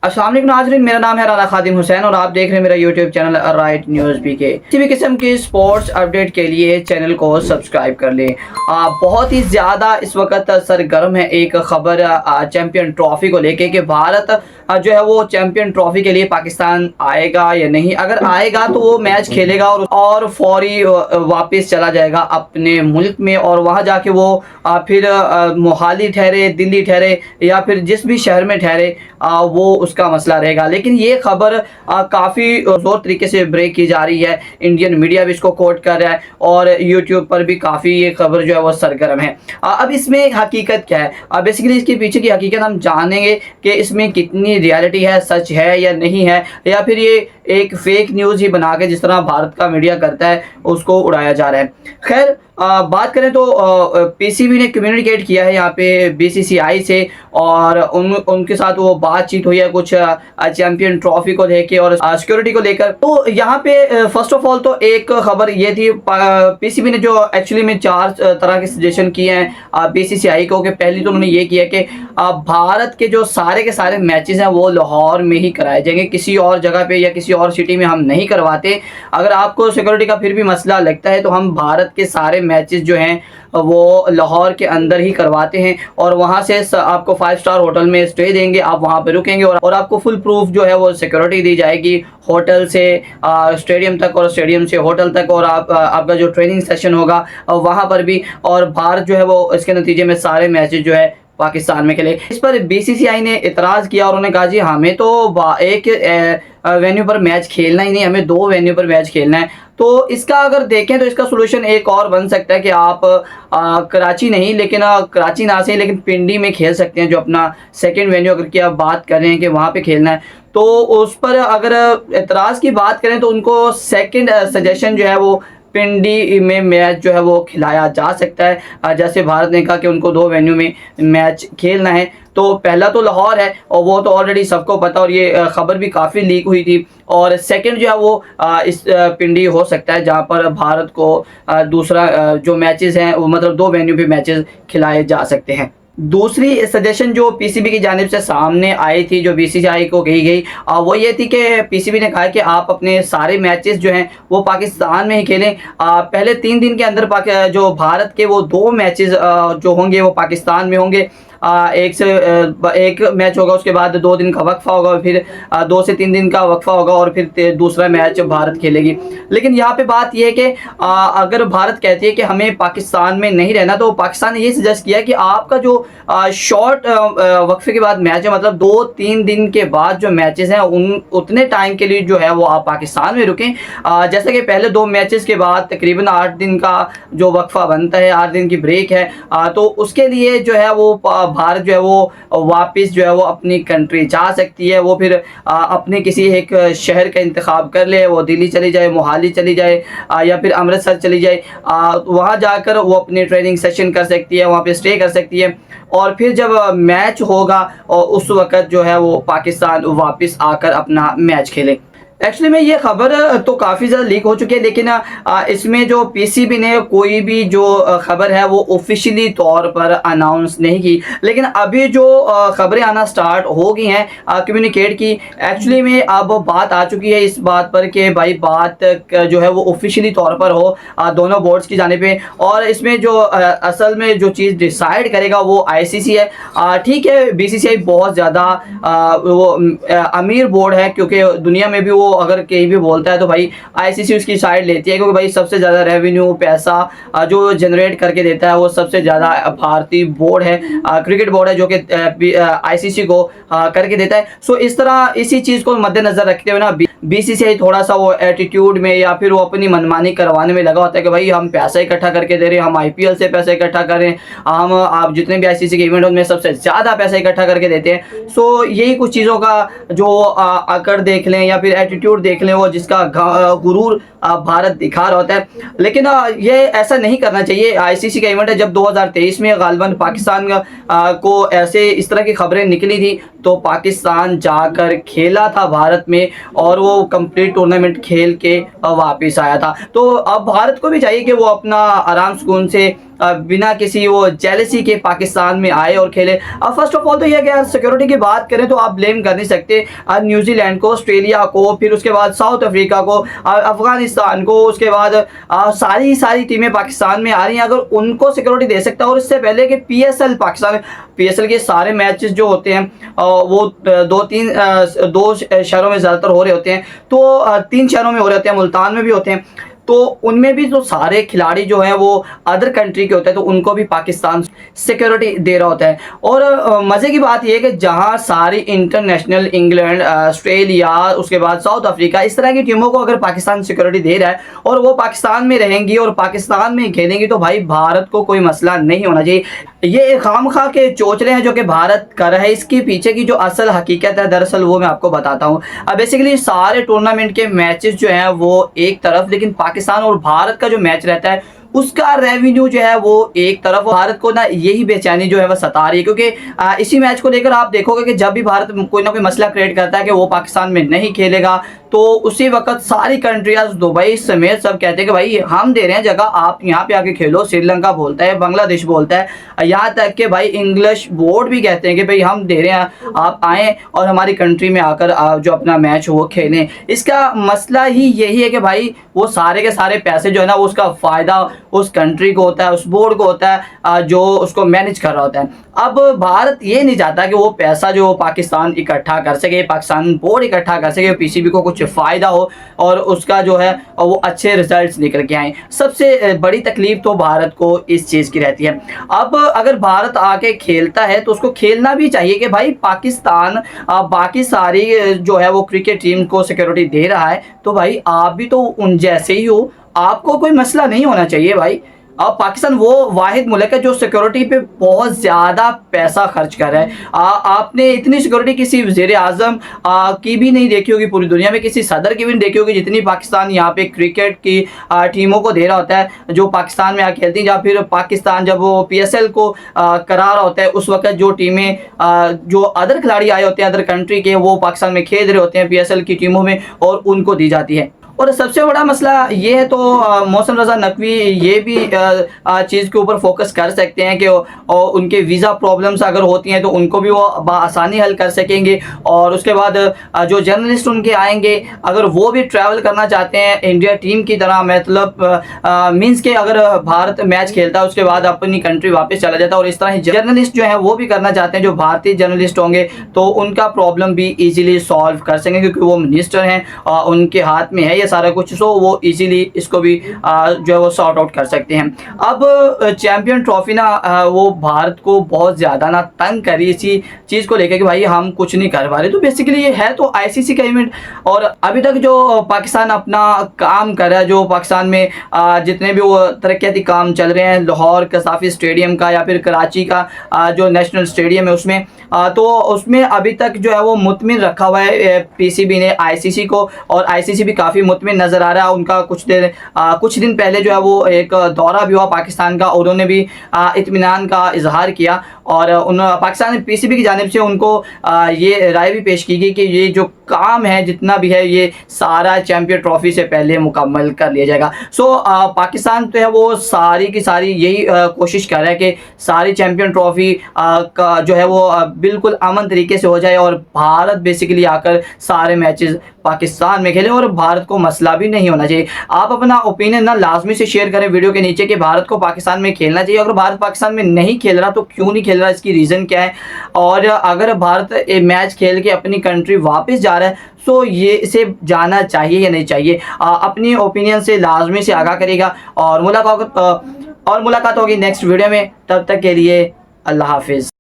अस्सलाम वालेकुम नाज़रीन, मेरा नाम है राना खादिम हुसैन और आप देख रहे हैं मेरा यूट्यूब चैनल राइट न्यूज़ पीके। किसी भी किस्म की स्पोर्ट्स अपडेट के लिए चैनल को सब्सक्राइब कर लें। बहुत ही ज़्यादा इस वक्त सरगर्म है एक खबर चैम्पियन ट्रॉफ़ी को लेके कि भारत जो है वो चैम्पियन ट्रॉफ़ी के लिए पाकिस्तान आएगा या नहीं। अगर आएगा तो वो मैच खेलेगा और फौरी वापस चला जाएगा अपने मुल्क में और वहाँ जाके वो फिर मोहाली ठहरे, दिल्ली ठहरे या फिर जिस भी शहर में ठहरे वो उसका मसला रहेगा। लेकिन ये खबर काफ़ी ज़ोर तरीके से ब्रेक की जा रही है, इंडियन मीडिया भी इसको कोट कर रहा है और यूट्यूब पर भी काफ़ी ये खबर जो है वो सरगर्म है। अब इसमें हकीकत क्या है? बेसिकली इसके पीछे की हकीकत हम जानेंगे कि इसमें कितनी रियलिटी है, सच है या नहीं है, या फिर ये एक फेक न्यूज़ ही बना के जिस तरह भारत का मीडिया करता है उसको उड़ाया जा रहा है। खैर बात करें तो पीसीबी ने कम्युनिकेट किया है यहाँ पे बीसीसीआई से और उनके साथ वो बातचीत हुई है कुछ चैंपियन ट्रॉफी को लेके और सिक्योरिटी को लेकर। तो यहाँ पे फर्स्ट ऑफ ऑल तो एक खबर ये थी, पीसीबी ने जो एक्चुअली में 4 तरह के सजेशन किए हैं बीसीसीआई को। कि पहली तो उन्होंने ये किया कि भारत के जो सारे के सारे मैचेस हैं वो लाहौर में ही कराए जाएंगे, किसी और जगह पे या किसी और सिटी में हम नहीं करवाते। अगर आपको सिक्योरिटी का फिर भी मसला लगता है तो हम भारत के सारे मैचेस जो हैं वो लाहौर के अंदर ही करवाते हैं और वहाँ से आपको 5 स्टार होटल में स्टे देंगे, आप वहाँ पे रुकेंगे और आपको फुल प्रूफ जो है वो सिक्योरिटी दी जाएगी होटल से स्टेडियम तक और स्टेडियम से होटल तक, और आपका जो ट्रेनिंग सेशन होगा वहाँ पर भी। और भारत जो है वो इसके नतीजे में सारे मैचेस जो है पाकिस्तान में खेले। इस पर बीसीसीआई ने इतराज़ किया और उन्होंने कहा जी हमें तो एक वेन्यू पर मैच खेलना ही नहीं, हमें 2 वेन्यू पर मैच खेलना है। तो इसका अगर देखें तो इसका सोल्यूशन एक और बन सकता है कि आप कराची नहीं लेकिन कराची ना से लेकिन पिंडी में खेल सकते हैं, जो अपना सेकंड वेन्यू अगर की आप बात कर रहे हैं कि वहाँ पे खेलना है। तो उस पर अगर एतराज़ की बात करें तो उनको सेकंड सजेशन जो है वो पिंडी में मैच जो है वो खिलाया जा सकता है। जैसे भारत ने कहा कि उनको 2 वेन्यू में मैच खेलना है, तो पहला तो लाहौर है और वो तो ऑलरेडी सबको पता और ये खबर भी काफ़ी लीक हुई थी। और सेकंड जो है वो इस पिंडी हो सकता है जहाँ पर भारत को दूसरा जो मैचेस हैं वो मतलब 2 वेन्यू पे मैचेस खिलाए जा सकते हैं। दूसरी सजेशन जो पीसीबी की जानिब से सामने आई थी, जो बीसीसीआई को कही गई, वो ये थी कि पीसीबी ने कहा कि आप अपने सारे मैचेस जो हैं वो पाकिस्तान में ही खेलें। पहले 3 दिन के अंदर जो भारत के वो 2 मैचेस जो होंगे वो पाकिस्तान में होंगे। एक मैच होगा, उसके बाद 2 दिन का वक्फा होगा, फिर 2 से 3 दिन का वक्फा होगा और फिर दूसरा मैच भारत खेलेगी। लेकिन यहाँ पे बात यह है कि अगर भारत कहती है कि हमें पाकिस्तान में नहीं रहना, तो पाकिस्तान ने ये सजेस्ट किया कि आपका जो शॉर्ट वक्फे के बाद मैच है, मतलब 2-3 दिन के बाद जो मैचेस हैं उतने टाइम के लिए जो है वो आप पाकिस्तान में रुकें। जैसे कि पहले 2 मैचेस के बाद तकरीबन 8 दिन का जो वक्फा बनता है, 8 दिन की ब्रेक है, तो उसके लिए जो है वो भारत जो है वो वापस जो है वो अपनी कंट्री जा सकती है। वो फिर अपने किसी एक शहर का इंतखाब कर ले, वो दिल्ली चली जाए, मोहाली चली जाए या फिर अमृतसर चली जाए, वहाँ जाकर वो अपनी ट्रेनिंग सेशन कर सकती है, वहाँ पे स्टे कर सकती है और फिर जब मैच होगा और उस वक़्त जो है वो पाकिस्तान वापस आकर अपना मैच खेले। एक्चुअली में ये खबर तो काफ़ी ज़्यादा लीक हो चुकी है, लेकिन इसमें जो पीसीबी ने कोई भी जो खबर है वो ऑफिशियली तौर पर अनाउंस नहीं की। लेकिन अभी जो खबरें आना स्टार्ट हो गई हैं कम्युनिकेट की, एक्चुअली में अब बात आ चुकी है इस बात पर कि भाई बात जो है वो ऑफिशियली तौर पर हो दोनों बोर्ड्स की जाने पे, और इसमें जो असल में जो चीज़ डिसाइड करेगा वो आईसीसी है। ठीक है, बीसीसीआई बहुत ज़्यादा वो अमीर बोर्ड है, क्योंकि दुनिया में भी वो अगर कहीं भी बोलता है तो भाई आईसीसी उसकी साइड लेती है, क्योंकि भाई सबसे ज़्यादा रेवेन्यू पैसा जो जनरेट करके देता है वो सबसे ज़्यादा भारतीय बोर्ड है, क्रिकेट बोर्ड है जो कि आईसीसी को करके देता है। सो इस तरह इसी चीज़ को मद्देनज़र रखते हुए ना बीसीसीआई थोड़ा सा वो एटीट्यूड में या फिर वो अपनी मनमानी करवाने में लगा होता है कि भाई हम पैसा इकट्ठा करके दे रहे हैं, हम आईपीएल से पैसा इकट्ठा करें, हम आप जितने भी आईसीसी के इवेंट में सबसे ज़्यादा पैसा इकट्ठा करके देते हैं। सो यही कुछ चीज़ों का जो आकर देख लें या फिर एटीट्यूड देख लें, वो जिसका गुरूर भारत दिखा रहा होता है। लेकिन ये ऐसा नहीं करना चाहिए। आईसीसी का इवेंट है, जब 2023 में गालिबन पाकिस्तान को ऐसे इस तरह की खबरें निकली थी तो पाकिस्तान जाकर खेला था भारत में और वो कंप्लीट टूर्नामेंट खेल के वापस आया था। तो अब भारत को भी चाहिए कि वो अपना आराम सुकून से बिना किसी वो जेलसी के पाकिस्तान में आए और खेले। फर्स्ट ऑफ ऑल तो ये कि यार सिक्योरिटी की बात करें तो आप ब्लेम कर नहीं सकते न्यूजीलैंड को, ऑस्ट्रेलिया को, फिर उसके बाद साउथ अफ्रीका को, अफगानिस्तान को, उसके बाद सारी टीमें पाकिस्तान में आ रही हैं। अगर उनको सिक्योरिटी दे सकता है, और इससे पहले कि PSL पाकिस्तान, PSL के सारे मैचेस जो होते हैं वो दो शहरों में ज़्यादातर हो रहे होते हैं, तो 3 शहरों में हो रहे होते हैं, मुल्तान में भी होते हैं। तो उनमें भी जो सारे खिलाड़ी जो हैं वो अदर कंट्री के होते हैं, तो उनको भी पाकिस्तान सिक्योरिटी दे रहा होता है। और मज़े की बात यह है कि जहां सारी इंटरनेशनल, इंग्लैंड, ऑस्ट्रेलिया, उसके बाद साउथ अफ्रीका, इस तरह की टीमों को अगर पाकिस्तान सिक्योरिटी दे रहा है और वो पाकिस्तान में रहेंगी और पाकिस्तान में खेलेंगी, तो भाई भारत को कोई मसला नहीं होना चाहिए। ये खामखा के चोचले हैं जो कि भारत कर रहा है। इसके पीछे की जो असल हकीकत है दरअसल वो मैं आपको बताता हूँ। अब बेसिकली सारे टूर्नामेंट के मैचेस जो हैं वो एक तरफ, लेकिन पाकिस्तान और भारत का जो मैच रहता है उसका रेवेन्यू जो है वो एक तरफ। भारत को ना यही बेचैनी जो है वह सता रही है, क्योंकि इसी मैच को लेकर आप देखोगे कि जब भी भारत कोई ना कोई मसला क्रिएट करता है कि वो पाकिस्तान में नहीं खेलेगा, तो उसी वक्त सारी कंट्रियाज, दुबई समेत सब कहते हैं कि भाई हम दे रहे हैं जगह, आप यहाँ पे आके खेलो। श्रीलंका बोलता है, बांग्लादेश बोलता है, यहाँ तक कि भाई इंग्लिश बोर्ड भी कहते हैं कि भाई हम दे रहे हैं, आप आएँ और हमारी कंट्री में आकर जो अपना मैच हो वो खेलें। इसका मसला ही यही है कि भाई वो सारे के सारे पैसे जो है ना, उसका फ़ायदा उस कंट्री को होता है, उस बोर्ड को होता है जो उसको मैनेज कर रहा होता है। अब भारत ये नहीं चाहता कि वो पैसा जो पाकिस्तान इकट्ठा कर सके, पाकिस्तान बोर्ड इकट्ठा कर सके, PCB को कुछ फ़ायदा हो और उसका जो है वो अच्छे रिजल्ट्स निकल के आए। सबसे बड़ी तकलीफ तो भारत को इस चीज़ की रहती है। अब अगर भारत आके खेलता है तो उसको खेलना भी चाहिए कि भाई पाकिस्तान बाकी सारी जो है वो क्रिकेट टीम को सिक्योरिटी दे रहा है, तो भाई आप भी तो उन जैसे ही हो, आपको कोई मसला नहीं होना चाहिए भाई। अब पाकिस्तान वो वाहिद मुल्क है जो सिक्योरिटी पे बहुत ज़्यादा पैसा खर्च कर रहा है। आपने इतनी सिक्योरिटी किसी वज़ीर आज़म की भी नहीं देखी होगी पूरी दुनिया में, किसी सदर की भी नहीं देखी होगी जितनी पाकिस्तान यहाँ पे क्रिकेट की टीमों को दे रहा होता है जो पाकिस्तान में आके खेलती हैं। या फिर पाकिस्तान जब वो PSL को करा रहा होता है उस वक्त जो टीमें जो अदर खिलाड़ी आए होते हैं अदर कंट्री के, वो पाकिस्तान में खेल रहे होते हैं PSL की टीमों में, और उनको दी जाती है। और सबसे बड़ा मसला ये है, तो मौसम रज़ा नकवी ये भी चीज़ के ऊपर फोकस कर सकते हैं कि उनके वीज़ा प्रॉब्लम्स अगर होती हैं तो उनको भी वो आसानी हल कर सकेंगे। और उसके बाद जो जर्नलिस्ट उनके आएंगे, अगर वो भी ट्रैवल करना चाहते हैं इंडिया टीम की तरह, मतलब मीन्स के अगर भारत मैच खेलता है उसके बाद अपनी कंट्री वापस चला जाता है, और इस तरह जर्नलिस्ट जो है वो भी करना चाहते हैं, जो भारतीय जर्नलिस्ट होंगे तो उनका प्रॉब्लम भी ईजिली सॉल्व कर सकेंगे, क्योंकि वो मिनिस्टर हैं, उनके हाथ में है सारा कुछ, सो वो इजीली इसको भी जो है वो सॉर्ट आउट कर सकते हैं। अब चैंपियन ट्रॉफी ना वो भारत को बहुत ज़्यादा ना तंग करी इसी चीज़ को लेकर कि भाई हम कुछ नहीं कर पा रहे। तो बेसिकली ये है तो ICC का इवेंट, और अभी तक जो पाकिस्तान अपना काम कर रहा है, जो पाकिस्तान में जितने भी वो तरक्याती काम चल रहे हैं, लाहौर कसाफी स्टेडियम का या फिर कराची का जो नेशनल स्टेडियम है उसमें, तो उसमें अभी तक जो है वो मुतमिन रखा हुआ है PCB ने ICC को, और ICC भी काफ़ी मुतमिन नज़र आ रहा है। उनका कुछ दिन पहले जो है वो एक दौरा भी हुआ पाकिस्तान का, उन्होंने भी इत्मीनान का इजहार किया, और पाकिस्तान PCB की जानिब से उनको ये राय भी पेश की गई कि ये जो काम है जितना भी है ये सारा चैंपियन ट्रॉफी से पहले मुकम्मल कर लिया जाएगा। सो पाकिस्तान तो है वो सारी की सारी यही कोशिश कर रहा है कि सारी चैंपियन ट्रॉफी का जो है वो बिल्कुल अमन तरीके से हो जाए, और भारत बेसिकली आकर सारे मैचेस पाकिस्तान में खेले, और भारत को मसला भी नहीं होना चाहिए। आप अपना ओपिनियन ना लाजमी से शेयर करें वीडियो के नीचे कि भारत को पाकिस्तान में खेलना चाहिए। अगर भारत पाकिस्तान में नहीं खेल रहा तो क्यों नहीं खेल रहा, इसकी रीज़न क्या है, और अगर भारत मैच खेल के अपनी कंट्री वापस जा रहा है तो ये इसे जाना चाहिए या नहीं चाहिए, अपनी ओपिनियन से लाजमी से आगाह करेगा। और मुलाकात होगी नेक्स्ट वीडियो में, तब तक के लिए अल्लाह हाफिज़।